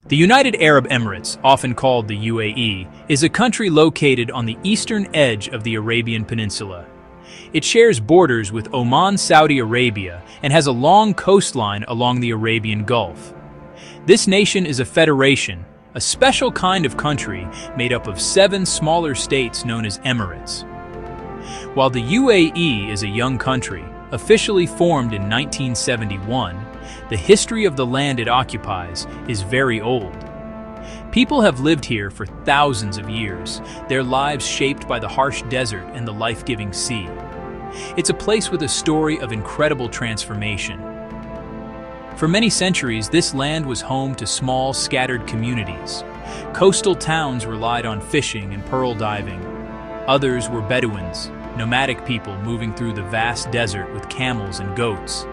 The United Arab Emirates, often called the UAE, is a country located on the eastern edge of the Arabian Peninsula. It shares borders with Oman, Saudi Arabia, and has a long coastline along the Arabian Gulf. This nation is a federation, a special kind of country made up of 7 smaller states known as emirates. While the UAE is a young country, officially formed in 1971, the history of the land it occupies is very old. People have lived here for thousands of years, their lives shaped by the harsh desert and the life-giving sea. It's a place with a story of incredible transformation. For many centuries, this land was home to small, scattered communities. Coastal towns relied on fishing and pearl diving. Others were Bedouins, nomadic people moving through the vast desert with camels and goats.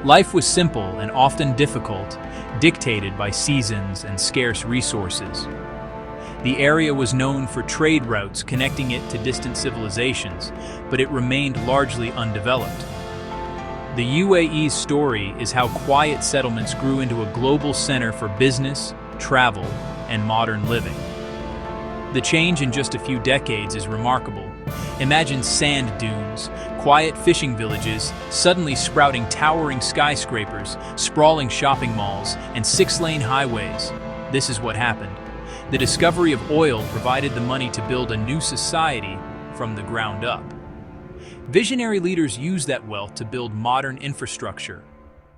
Life was simple and often difficult, dictated by seasons and scarce resources. The area was known for trade routes connecting it to distant civilizations, but it remained largely undeveloped. The UAE's story is how quiet settlements grew into a global center for business, travel, and modern living. The change in just a few decades is remarkable. Imagine sand dunes, quiet fishing villages, suddenly sprouting towering skyscrapers, sprawling shopping malls, and 6-lane highways. This is what happened. The discovery of oil provided the money to build a new society from the ground up. Visionary leaders used that wealth to build modern infrastructure,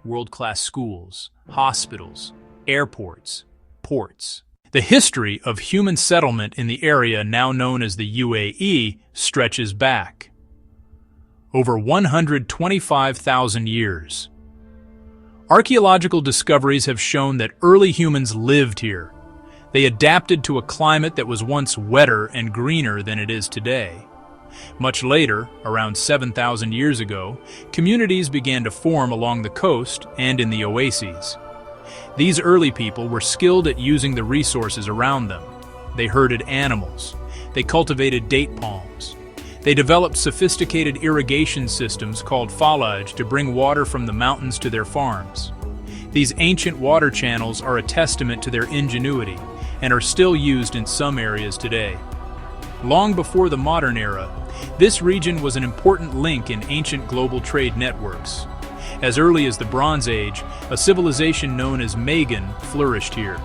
world-class schools, hospitals, airports, ports. The history of human settlement in the area now known as the UAE stretches back over 125,000 years. Archaeological discoveries have shown that early humans lived here. They adapted to a climate that was once wetter and greener than it is today. Much later, around 7,000 years ago, communities began to form along the coast and in the oases. These early people were skilled at using the resources around them. They herded animals. They cultivated date palms. They developed sophisticated irrigation systems called falaj to bring water from the mountains to their farms. These ancient water channels are a testament to their ingenuity and are still used in some areas today. Long before the modern era, this region was an important link in ancient global trade networks. As early as the Bronze Age, a civilization known as Magan flourished here.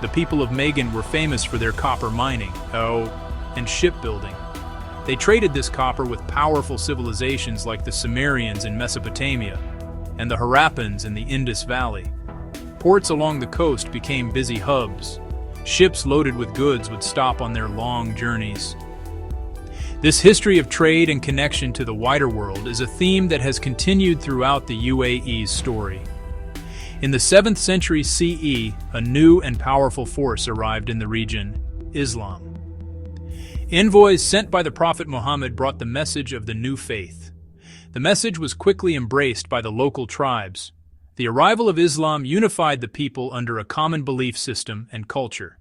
The people of Magan were famous for their copper mining, and shipbuilding. They traded this copper with powerful civilizations like the Sumerians in Mesopotamia and the Harappans in the Indus Valley. Ports along the coast became busy hubs. Ships loaded with goods would stop on their long journeys. This history of trade and connection to the wider world is a theme that has continued throughout the UAE's story. In the 7th century CE, a new and powerful force arrived in the region, Islam. Envoys sent by the Prophet Muhammad brought the message of the new faith. The message was quickly embraced by the local tribes. The arrival of Islam unified the people under a common belief system and culture.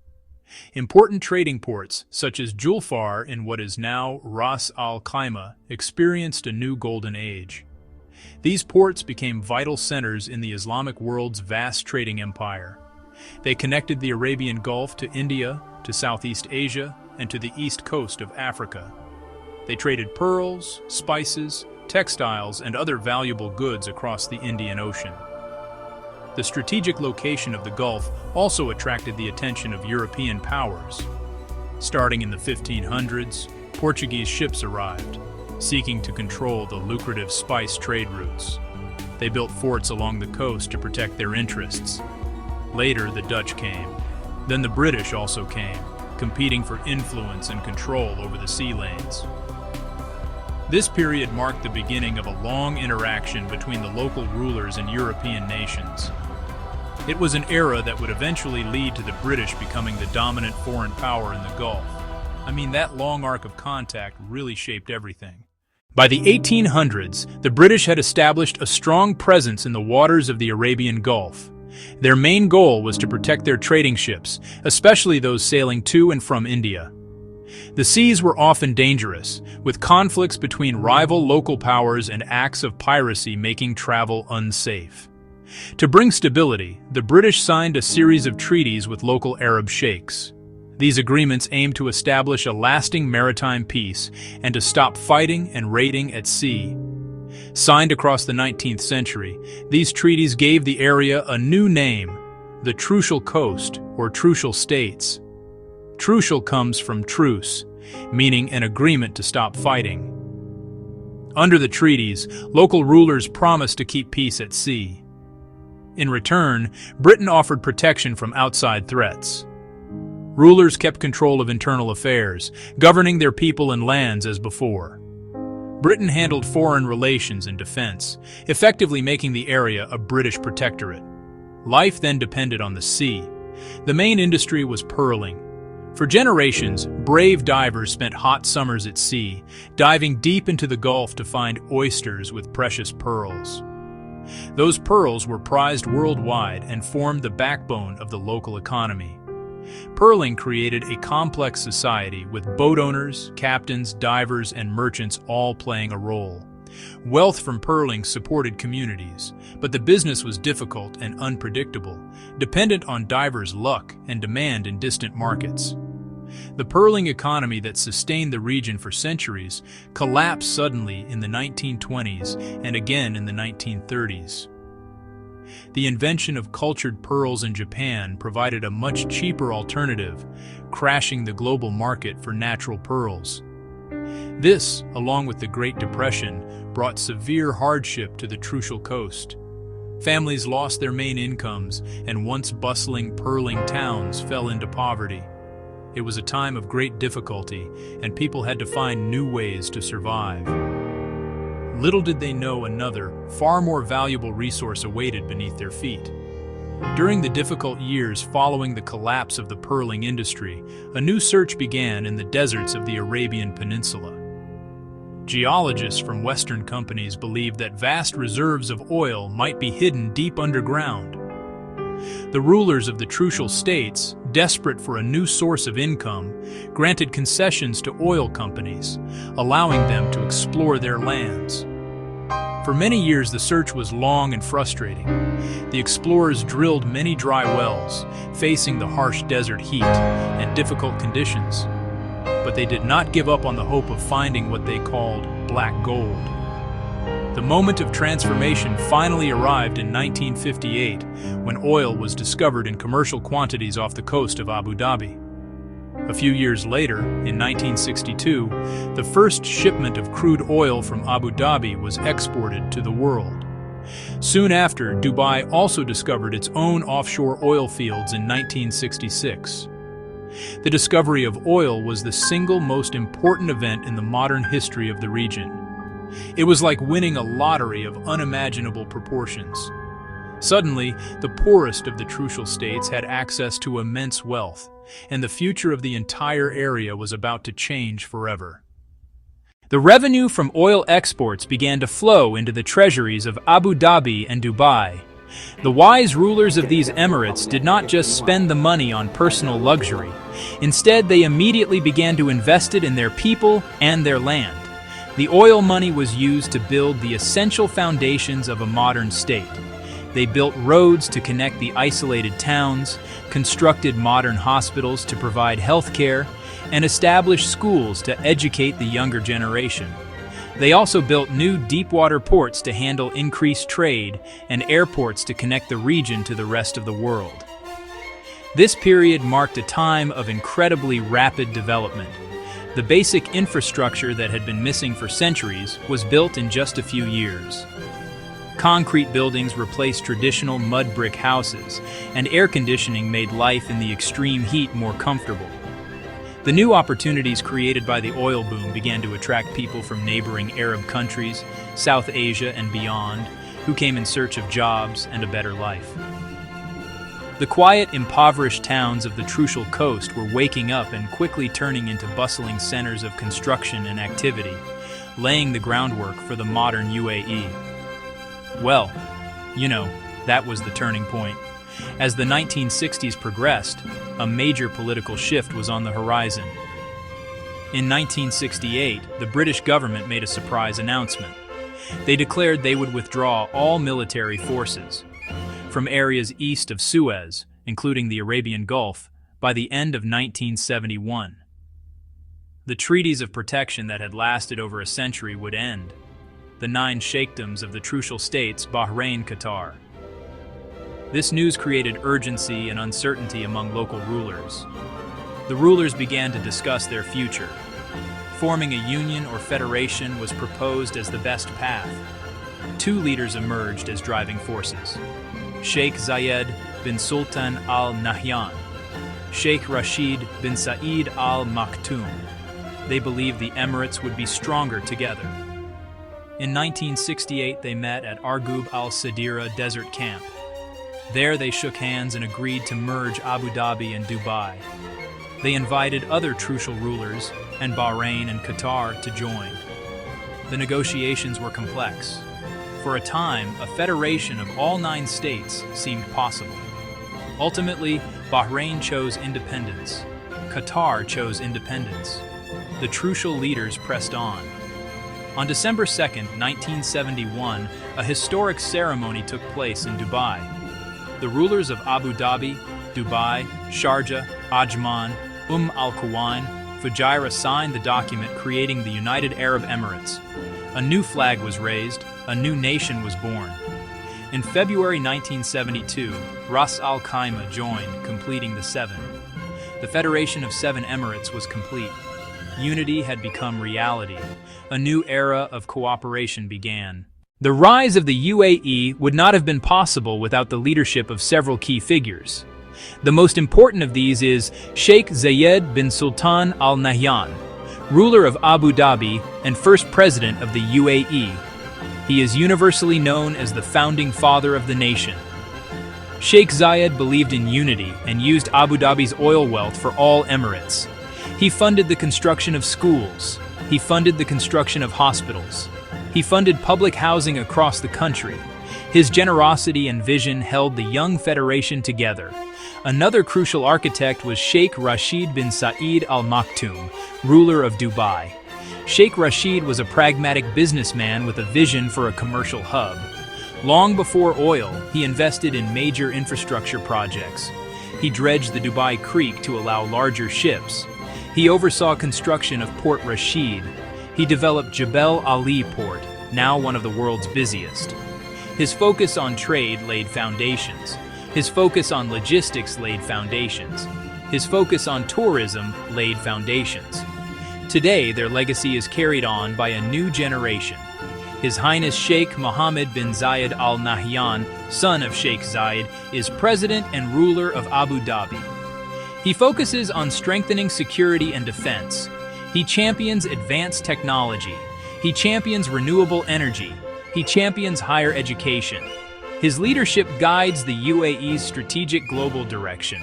Important trading ports, such as Julfar in what is now Ras Al Khaimah, experienced a new golden age. These ports became vital centers in the Islamic world's vast trading empire. They connected the Arabian Gulf to India, to Southeast Asia, and to the east coast of Africa. They traded pearls, spices, textiles, and other valuable goods across the Indian Ocean. The strategic location of the Gulf also attracted the attention of European powers. Starting in the 1500s, Portuguese ships arrived, seeking to control the lucrative spice trade routes. They built forts along the coast to protect their interests. Later, the Dutch came. Then the British also came, competing for influence and control over the sea lanes. This period marked the beginning of a long interaction between the local rulers and European nations. It was an era that would eventually lead to the British becoming the dominant foreign power in the Gulf. That long arc of contact really shaped everything. By the 1800s, the British had established a strong presence in the waters of the Arabian Gulf. Their main goal was to protect their trading ships, especially those sailing to and from India. The seas were often dangerous, with conflicts between rival local powers and acts of piracy making travel unsafe. To bring stability, the British signed a series of treaties with local Arab sheikhs. These agreements aimed to establish a lasting maritime peace and to stop fighting and raiding at sea. Signed across the 19th century, these treaties gave the area a new name, the Trucial Coast, or Trucial States. Trucial comes from truce, meaning an agreement to stop fighting. Under the treaties, local rulers promised to keep peace at sea. In return, Britain offered protection from outside threats. Rulers kept control of internal affairs, governing their people and lands as before. Britain handled foreign relations and defense, effectively making the area a British protectorate. Life then depended on the sea. The main industry was pearling. For generations, brave divers spent hot summers at sea, diving deep into the Gulf to find oysters with precious pearls. Those pearls were prized worldwide and formed the backbone of the local economy. Pearling created a complex society with boat owners, captains, divers, and merchants all playing a role. Wealth from pearling supported communities, but the business was difficult and unpredictable, dependent on divers' luck and demand in distant markets. The pearling economy that sustained the region for centuries collapsed suddenly in the 1920s and again in the 1930s. The invention of cultured pearls in Japan provided a much cheaper alternative, crashing the global market for natural pearls. This, along with the Great Depression, brought severe hardship to the Trucial Coast. Families lost their main incomes, and once bustling pearling towns fell into poverty. It was a time of great difficulty, and people had to find new ways to survive. Little did they know another, far more valuable resource awaited beneath their feet. During the difficult years following the collapse of the pearling industry, a new search began in the deserts of the Arabian Peninsula. Geologists from Western companies believed that vast reserves of oil might be hidden deep underground. The rulers of the Trucial States, desperate for a new source of income, granted concessions to oil companies, allowing them to explore their lands. For many years, the search was long and frustrating. The explorers drilled many dry wells, facing the harsh desert heat and difficult conditions. But they did not give up on the hope of finding what they called black gold. The moment of transformation finally arrived in 1958, when oil was discovered in commercial quantities off the coast of Abu Dhabi. A few years later, in 1962, the first shipment of crude oil from Abu Dhabi was exported to the world. Soon after, Dubai also discovered its own offshore oil fields in 1966. The discovery of oil was the single most important event in the modern history of the region. It was like winning a lottery of unimaginable proportions. Suddenly, the poorest of the Trucial States had access to immense wealth, and the future of the entire area was about to change forever. The revenue from oil exports began to flow into the treasuries of Abu Dhabi and Dubai. The wise rulers of these emirates did not just spend the money on personal luxury. Instead, they immediately began to invest it in their people and their land. The oil money was used to build the essential foundations of a modern state. They built roads to connect the isolated towns, constructed modern hospitals to provide health care, and established schools to educate the younger generation. They also built new deepwater ports to handle increased trade and airports to connect the region to the rest of the world. This period marked a time of incredibly rapid development. The basic infrastructure that had been missing for centuries was built in just a few years. Concrete buildings replaced traditional mud brick houses, and air conditioning made life in the extreme heat more comfortable. The new opportunities created by the oil boom began to attract people from neighboring Arab countries, South Asia, and beyond, who came in search of jobs and a better life. The quiet, impoverished towns of the Trucial Coast were waking up and quickly turning into bustling centers of construction and activity, laying the groundwork for the modern UAE. Well, that was the turning point. As the 1960s progressed, a major political shift was on the horizon. In 1968, the British government made a surprise announcement. They declared they would withdraw all military forces. from areas east of Suez, including the Arabian Gulf, by the end of 1971. The treaties of protection that had lasted over a century would end. The 9 sheikdoms of the Trucial States, Bahrain, Qatar. This news created urgency and uncertainty among local rulers. The rulers began to discuss their future. Forming a union or federation was proposed as the best path. 2 leaders emerged as driving forces: Sheikh Zayed bin Sultan Al Nahyan, Sheikh Rashid bin Saeed Al Maktoum. They believed the Emirates would be stronger together. In 1968, they met at Argub al-Sadira desert camp. There they shook hands and agreed to merge Abu Dhabi and Dubai. They invited other Trucial rulers and Bahrain and Qatar to join. The negotiations were complex. For a time, a federation of all 9 states seemed possible. Ultimately, Bahrain chose independence. Qatar chose independence. The Trucial leaders pressed on. On December 2, 1971, a historic ceremony took place in Dubai. The rulers of Abu Dhabi, Dubai, Sharjah, Ajman, Al-Quwain, Fujairah signed the document creating the United Arab Emirates. A new flag was raised, a new nation was born. In February 1972, Ras Al Khaimah joined, completing the 7. The Federation of 7 Emirates was complete. Unity had become reality. A new era of cooperation began. The rise of the UAE would not have been possible without the leadership of several key figures. The most important of these is Sheikh Zayed bin Sultan Al Nahyan, ruler of Abu Dhabi and first president of the UAE. He is universally known as the founding father of the nation. Sheikh Zayed believed in unity and used Abu Dhabi's oil wealth for all Emirates. He funded the construction of schools. He funded the construction of hospitals. He funded public housing across the country. His generosity and vision held the young federation together. Another crucial architect was Sheikh Rashid bin Saeed Al Maktoum, ruler of Dubai. Sheikh Rashid was a pragmatic businessman with a vision for a commercial hub. Long before oil, he invested in major infrastructure projects. He dredged the Dubai Creek to allow larger ships. He oversaw construction of Port Rashid. He developed Jebel Ali Port, now one of the world's busiest. His focus on trade laid foundations. His focus on logistics laid foundations. His focus on tourism laid foundations. Today, their legacy is carried on by a new generation. His Highness Sheikh Mohammed bin Zayed Al Nahyan, son of Sheikh Zayed, is president and ruler of Abu Dhabi. He focuses on strengthening security and defense. He champions advanced technology. He champions renewable energy. He champions higher education. His leadership guides the UAE's strategic global direction.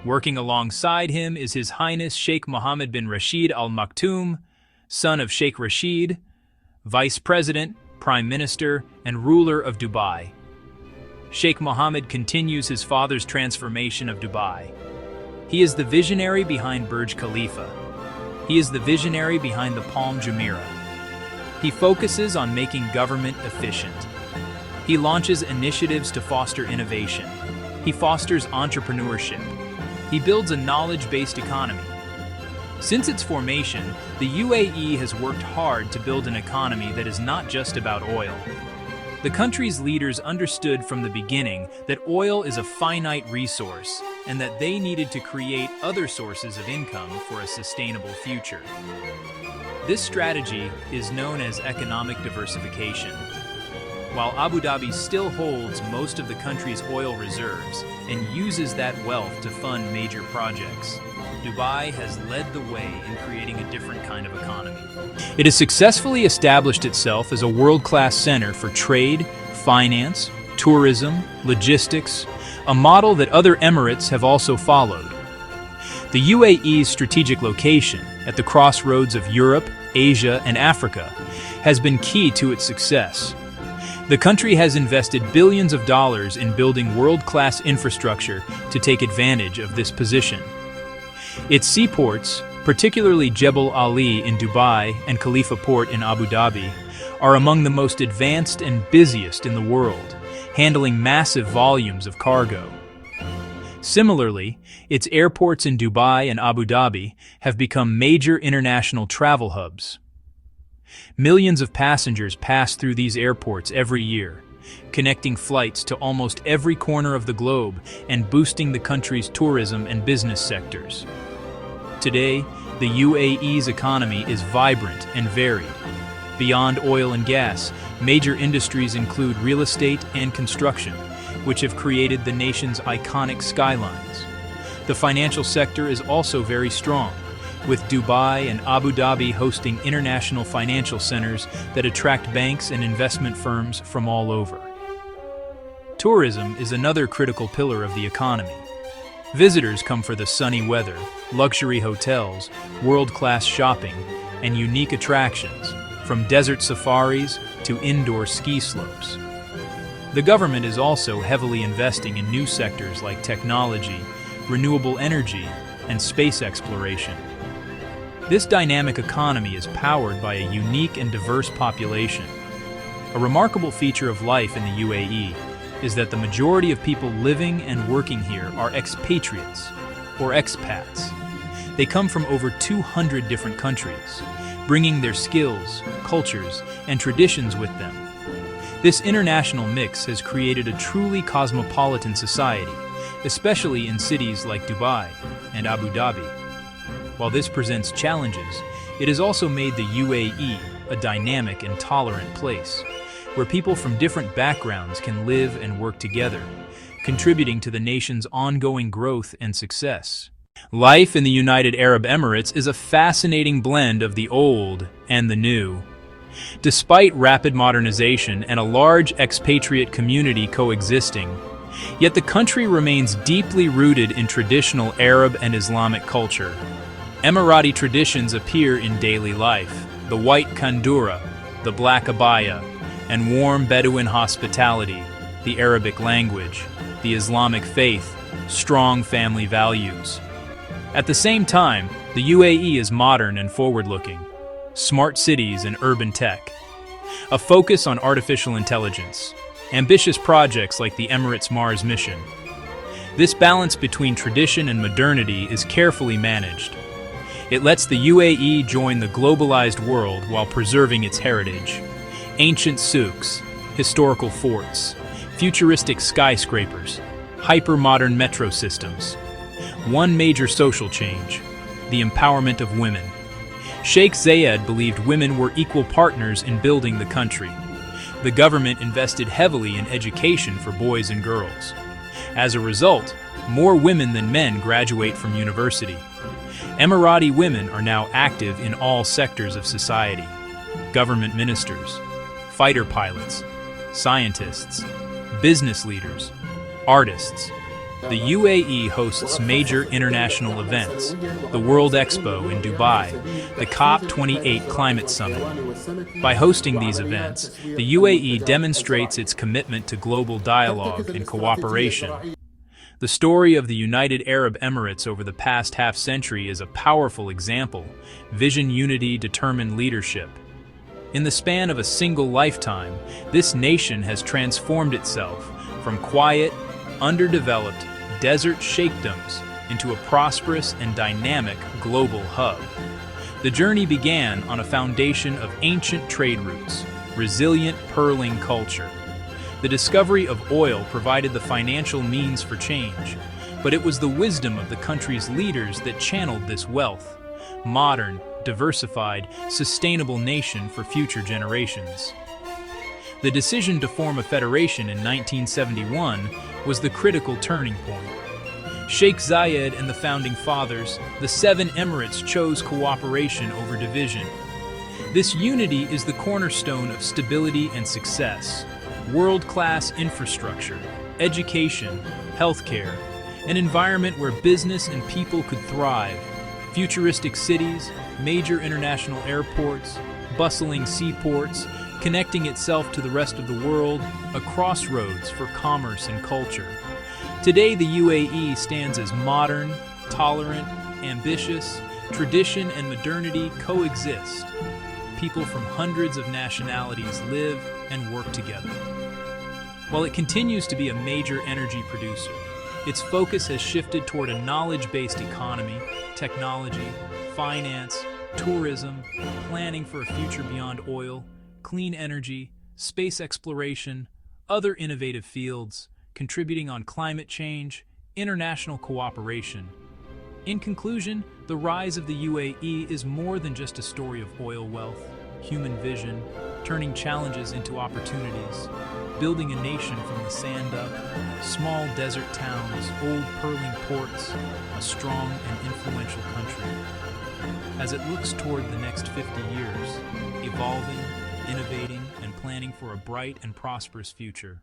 Working alongside him is His Highness Sheikh Mohammed bin Rashid Al Maktoum, son of Sheikh Rashid, Vice President, Prime Minister, and ruler of Dubai. Sheikh Mohammed continues his father's transformation of Dubai. He is the visionary behind Burj Khalifa. He is the visionary behind the Palm Jumeirah. He focuses on making government efficient. He launches initiatives to foster innovation. He fosters entrepreneurship. He builds a knowledge-based economy. Since its formation, the UAE has worked hard to build an economy that is not just about oil. The country's leaders understood from the beginning that oil is a finite resource and that they needed to create other sources of income for a sustainable future. This strategy is known as economic diversification. While Abu Dhabi still holds most of the country's oil reserves and uses that wealth to fund major projects, Dubai has led the way in creating a different kind of economy. It has successfully established itself as a world-class center for trade, finance, tourism, logistics, a model that other emirates have also followed. The UAE's strategic location at the crossroads of Europe, Asia, and Africa has been key to its success. The country has invested billions of dollars in building world-class infrastructure to take advantage of this position. Its seaports, particularly Jebel Ali in Dubai and Khalifa Port in Abu Dhabi, are among the most advanced and busiest in the world, handling massive volumes of cargo. Similarly, its airports in Dubai and Abu Dhabi have become major international travel hubs. Millions of passengers pass through these airports every year, connecting flights to almost every corner of the globe and boosting the country's tourism and business sectors. Today, the UAE's economy is vibrant and varied. Beyond oil and gas, major industries include real estate and construction, which have created the nation's iconic skylines. The financial sector is also very strong, with Dubai and Abu Dhabi hosting international financial centers that attract banks and investment firms from all over. Tourism is another critical pillar of the economy. Visitors come for the sunny weather, luxury hotels, world-class shopping, and unique attractions, from desert safaris to indoor ski slopes. The government is also heavily investing in new sectors like technology, renewable energy, and space exploration. This dynamic economy is powered by a unique and diverse population. A remarkable feature of life in the UAE is that the majority of people living and working here are expatriates, or expats. They come from over 200 different countries, bringing their skills, cultures, and traditions with them. This international mix has created a truly cosmopolitan society, especially in cities like Dubai and Abu Dhabi. While this presents challenges, it has also made the UAE a dynamic and tolerant place, where people from different backgrounds can live and work together, contributing to the nation's ongoing growth and success. Life in the United Arab Emirates is a fascinating blend of the old and the new. Despite rapid modernization and a large expatriate community coexisting, yet the country remains deeply rooted in traditional Arab and Islamic culture. Emirati traditions appear in daily life: the white kandura, the black abaya, and warm Bedouin hospitality, the Arabic language, the Islamic faith, strong family values. At the same time, the UAE is modern and forward-looking. Smart cities and urban tech, a focus on artificial intelligence, ambitious projects like the Emirates Mars mission. This balance between tradition and modernity is carefully managed. It lets the UAE join the globalized world while preserving its heritage. Ancient souks, historical forts, futuristic skyscrapers, hyper-modern metro systems. One major social change: the empowerment of women. Sheikh Zayed believed women were equal partners in building the country. The government invested heavily in education for boys and girls. As a result, more women than men graduate from university. Emirati women are now active in all sectors of society: government ministers, fighter pilots, scientists, business leaders, artists. The UAE hosts major international events: the World Expo in Dubai, the COP28 Climate Summit. By hosting these events, the UAE demonstrates its commitment to global dialogue and cooperation. The story of the United Arab Emirates over the past half-century is a powerful example: vision, unity, determined leadership. In the span of a single lifetime, this nation has transformed itself from quiet, underdeveloped desert sheikdoms into a prosperous and dynamic global hub. The journey began on a foundation of ancient trade routes, resilient pearling culture. The discovery of oil provided the financial means for change, but it was the wisdom of the country's leaders that channeled this wealth: modern, diversified, sustainable nation for future generations. The decision to form a federation in 1971 was the critical turning point. Sheikh Zayed and the founding fathers, the Seven Emirates, chose cooperation over division. This unity is the cornerstone of stability and success: world-class infrastructure, education, healthcare, an environment where business and people could thrive, futuristic cities, major international airports, bustling seaports, connecting itself to the rest of the world, a crossroads for commerce and culture. Today, the UAE stands as modern, tolerant, ambitious. Tradition and modernity coexist. People from hundreds of nationalities live and work together. While it continues to be a major energy producer, its focus has shifted toward a knowledge-based economy, technology, finance, tourism, planning for a future beyond oil, clean energy, space exploration, other innovative fields, contributing on climate change, international cooperation. In conclusion, the rise of the UAE is more than just a story of oil wealth, human vision, turning challenges into opportunities, building a nation from the sand up, small desert towns, old purling ports, a strong and influential country. As it looks toward the next 50 years, evolving, innovating, and planning for a bright and prosperous future.